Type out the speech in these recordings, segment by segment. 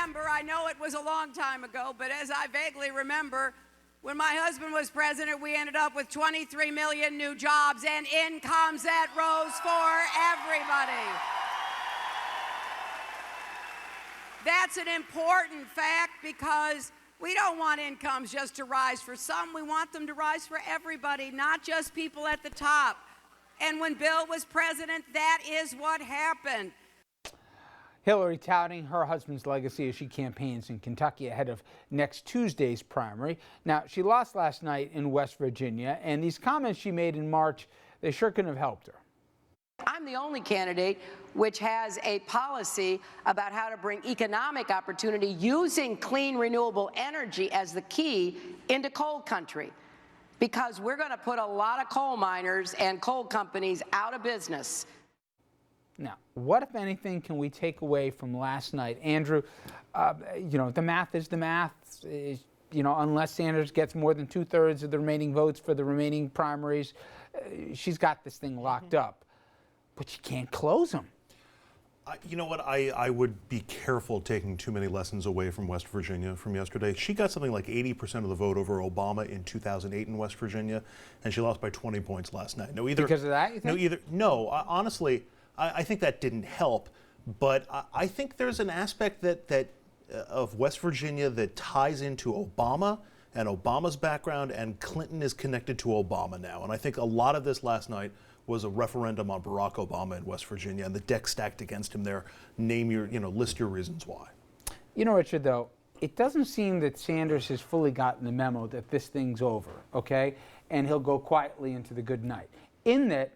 remember, I know it was a long time ago, but as I vaguely remember, when my husband was president, we ended up with 23 million new jobs and incomes that rose for everybody. That's an important fact because we don't want incomes just to rise for some. We want them to rise for everybody, not just people at the top. And when Bill was president, that is what happened. Hillary touting her husband's legacy as she campaigns in Kentucky ahead of next Tuesday's primary. Now, she lost last night in West Virginia, and these comments she made in March, they sure couldn't have helped her. I'm the only candidate which has a policy about how to bring economic opportunity using clean, renewable energy as the key into coal country, because we're going to put a lot of coal miners and coal companies out of business. Now, what, if anything, can we take away from last night? Andrew, the math is the math. Unless Sanders gets more than 2/3 of the remaining votes for the remaining primaries, she's got this thing locked up. But she can't close them. You know what? I would be careful taking too many lessons away from West Virginia from yesterday. She got something like 80% of the vote over Obama in 2008 in West Virginia, and she lost by 20 points last night. Because of that, you think? Honestly, I think that didn't help. But I think there's an aspect of West Virginia that ties into Obama and Obama's background, and Clinton is connected to Obama now. And I think a lot of this last night was a referendum on Barack Obama in West Virginia, and the deck stacked against him there. List your reasons why. Richard, though, it doesn't seem that Sanders has fully gotten the memo that this thing's over, okay? And he'll go quietly into the good night. In that,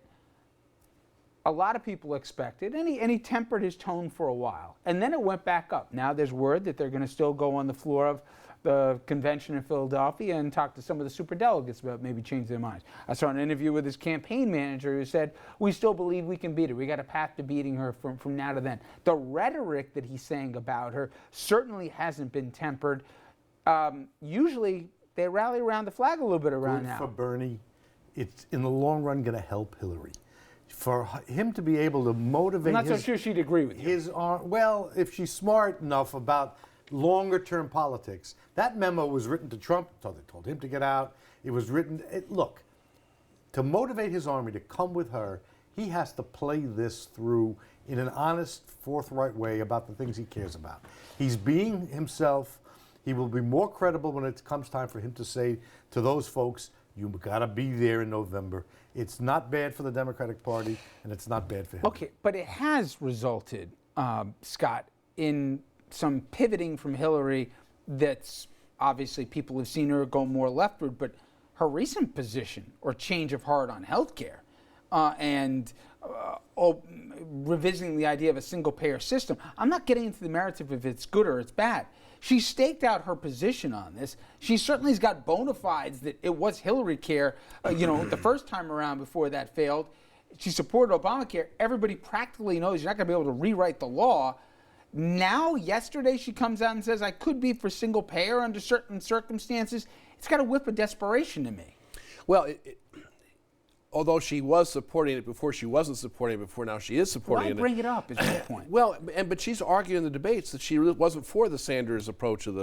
a lot of people expected, and he tempered his tone for a while, and then it went back up. Now there's word that they're going to still go on the floor of the convention in Philadelphia and talk to some of the superdelegates about maybe change their minds. I saw an interview with his campaign manager who said, we still believe we can beat her. We got a path to beating her from now to then. The rhetoric that he's saying about her certainly hasn't been tempered. Usually they rally around the flag a little bit around now. For Bernie, it's in the long run going to help Hillary. For him to be able to motivate I'm not so sure she'd agree with you. Well, if she's smart enough about longer-term politics. That memo was written to Trump, so they told him to get out. It was written, look, to motivate his army to come with her, he has to play this through in an honest, forthright way about the things he cares about. He's being himself. He will be more credible when it comes time for him to say to those folks, you've got to be there in November. It's not bad for the Democratic Party, and it's not bad for him. Okay, but it has resulted, Scott, in some pivoting from Hillary that's obviously people have seen her go more leftward, but her recent position or change of heart on health care and revisiting the idea of a single-payer system. I'm not getting into the merits of if it's good or it's bad. She staked out her position on this. She certainly has got bona fides that it was Hillary care, the first time around before that failed. She supported Obamacare. Everybody practically knows you're not going to be able to rewrite the law. Now, yesterday, she comes out and says, I could be for single payer under certain circumstances. It's got a whiff of desperation to me. Well, although she was supporting it before, she wasn't supporting it before, now she is supporting it. Why bring it up is my point. Well, but she's arguing in the debates that she really wasn't for the Sanders approach of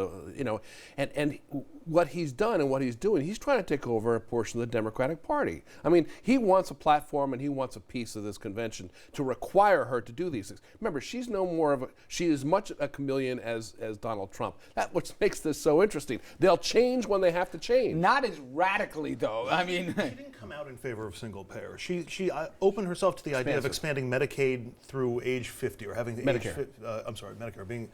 and what he's done and what he's doing, he's trying to take over a portion of the Democratic Party. I mean, he wants a platform and he wants a piece of this convention to require her to do these things. Remember, she's no more she is much a chameleon as Donald Trump. That's what makes this so interesting. They'll change when they have to change. Not as radically, though. I mean, she didn't come out in favor of single payer. She opened herself to the idea of expanding Medicaid through age 50 or having Medicare. Medicare being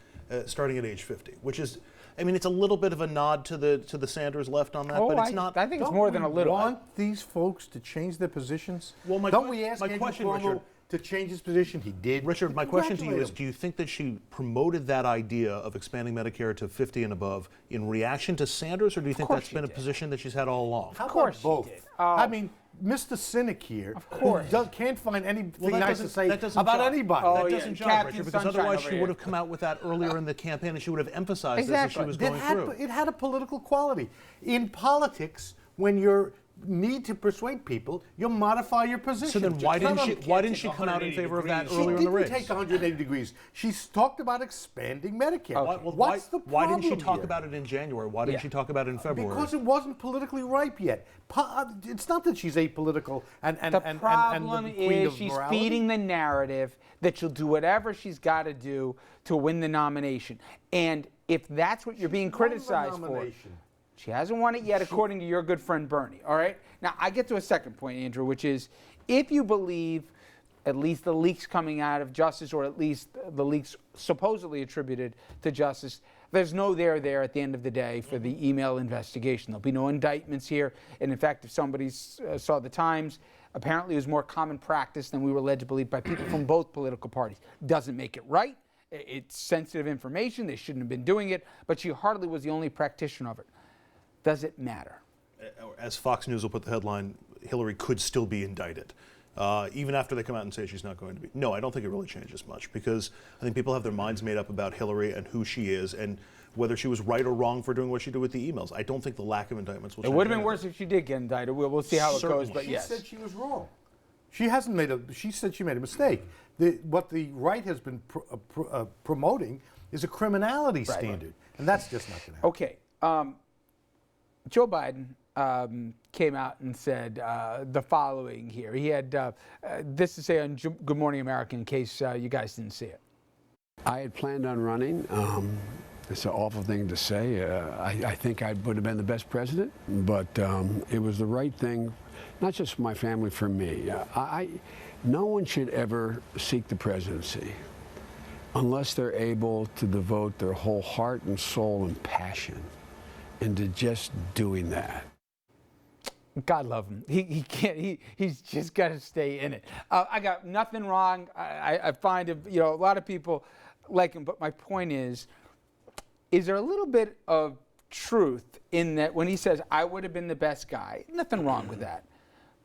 starting at age 50, which is, I mean, it's a little bit of a nod to the Sanders left on that, but it's not. I think it's more than a little. Want these folks to change their positions? Well, don't we ask Andrew Cuomo to change his position? He did. Richard, my question to you is, do you think that she promoted that idea of expanding Medicare to 50 and above in reaction to Sanders, or do you think that's been a position that she's had all along? Of course, both. I mean, Mr. Cynic here, who can't find anything nice to say about anybody. That doesn't jive, Richard, because otherwise she would have come out with that earlier in the campaign and she would have emphasized this as she was going through. It had a political quality. In politics, when you're need to persuade people, you'll modify your position. So then why It's not didn't she come out in favor of that She earlier in the didn't race? take 180 degrees. She's talked about expanding Medicare. What's the problem Why didn't she talk here? about it in January? Why didn't she talk about it in February? Because it wasn't politically ripe yet. It's not that she's apolitical and The and problem the queen is of she's morality. feeding the narrative that she'll do whatever she's got to do to win the nomination. And if that's what you're being She's won the criticized for, nomination. she hasn't won it yet, according to your good friend Bernie. All right? Now, I get to a second point, Andrew, which is if you believe at least the leaks coming out of Justice, or at least the leaks supposedly attributed to Justice, there's no there at the end of the day for the email investigation. There'll be no indictments here. And in fact, if somebody saw the Times, apparently it was more common practice than we were led to believe by people from both political parties. Doesn't make it right. It's sensitive information. They shouldn't have been doing it. But she hardly was the only practitioner of it. Does it matter? As Fox News will put the headline, Hillary could still be indicted. Even after they come out and say she's not going to be. No, I don't think it really changes much, because I think people have their minds made up about Hillary and who she is and whether she was right or wrong for doing what she did with the emails. I don't think the lack of indictments will change. It would have been anything. worse if she did get indicted. We'll see how it Certainly. goes, but She yes. said she was wrong. She hasn't made a. She said she made a mistake. What the right has been promoting is a criminality standard, and that's just not going to happen. Okay. Joe Biden came out and said the following here. He had this to say on Good Morning America, in case you guys didn't see it. I had planned on running. It's an awful thing to say. I think I would have been the best president, but it was the right thing, not just for my family, for me. No one should ever seek the presidency unless they're able to devote their whole heart and soul and passion into just doing that. God love him. He can't. He's just got to stay in it. I got nothing wrong. I find him. A lot of people like him, but my point is there a little bit of truth in that when he says I would have been the best guy? Nothing wrong with that.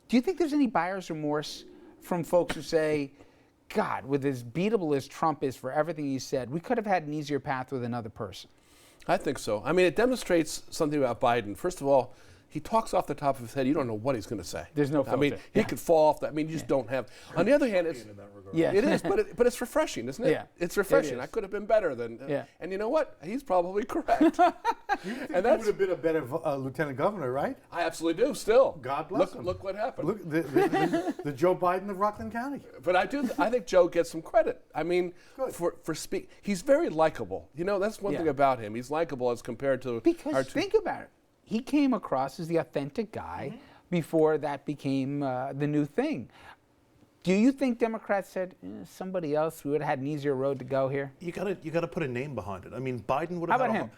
Do you think there's any buyer's remorse from folks who say, God, with as beatable as Trump is for everything he said, we could have had an easier path with another person? I think so. I mean, it demonstrates something about Biden. First of all, he talks off the top of his head. You don't know what he's going to say. There's no I mean, filter. he could fall off that. I mean, you just don't have. On the other hand, it is, but it's refreshing, isn't it? Yeah, it's refreshing. it is. I could have been better than. Yeah. And you know what? He's probably correct. You think And he would have been a better lieutenant governor, right? I absolutely do. Still, God bless him. Look what happened. Look, the Joe Biden of Rockland County. But I think Joe gets some credit. I mean, Good. for speak. He's very likable. That's one Yeah. thing about him. He's likable as compared to our Because two. think about it. He came across as the authentic guy before that became the new thing. Do you think Democrats said, somebody else, we would have had an easier road to go here? You gotta put a name behind it. I mean, Biden would How have about had him?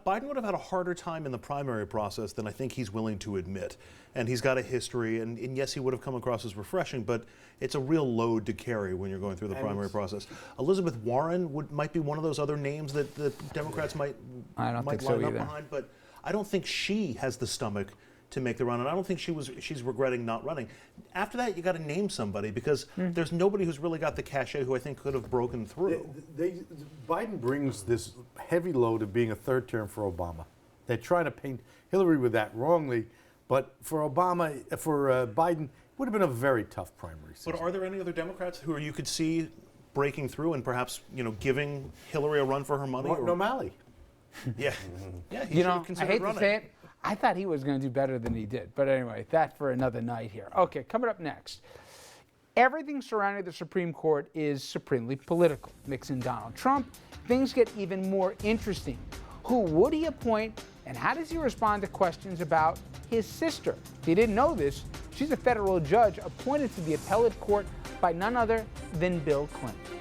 Biden would have had a harder time in the primary process than I think he's willing to admit. And he's got a history, and yes, he would have come across as refreshing, but it's a real load to carry when you're going through the primary process. Elizabeth Warren might be one of those other names that the Democrats might I don't think so line up either. behind, but I don't think she has the stomach to make the run, and I don't think she's regretting not running. After that, you got to name somebody, because there's nobody who's really got the cachet who I think could have broken through. Biden brings this heavy load of being a third term for Obama. They're trying to paint Hillary with that wrongly, but for Biden, it would have been a very tough primary season. But are there any other Democrats who you could see breaking through and perhaps giving Hillary a run for her money? Martin O'Malley. Yeah, yeah. He should have I considered hate running. to say it, I thought he was going to do better than he did. But anyway, that for another night here. Okay, coming up next. Everything surrounding the Supreme Court is supremely political. Nixon, Donald Trump, things get even more interesting. Who would he appoint, and how does he respond to questions about his sister? If you didn't know this, she's a federal judge appointed to the appellate court by none other than Bill Clinton.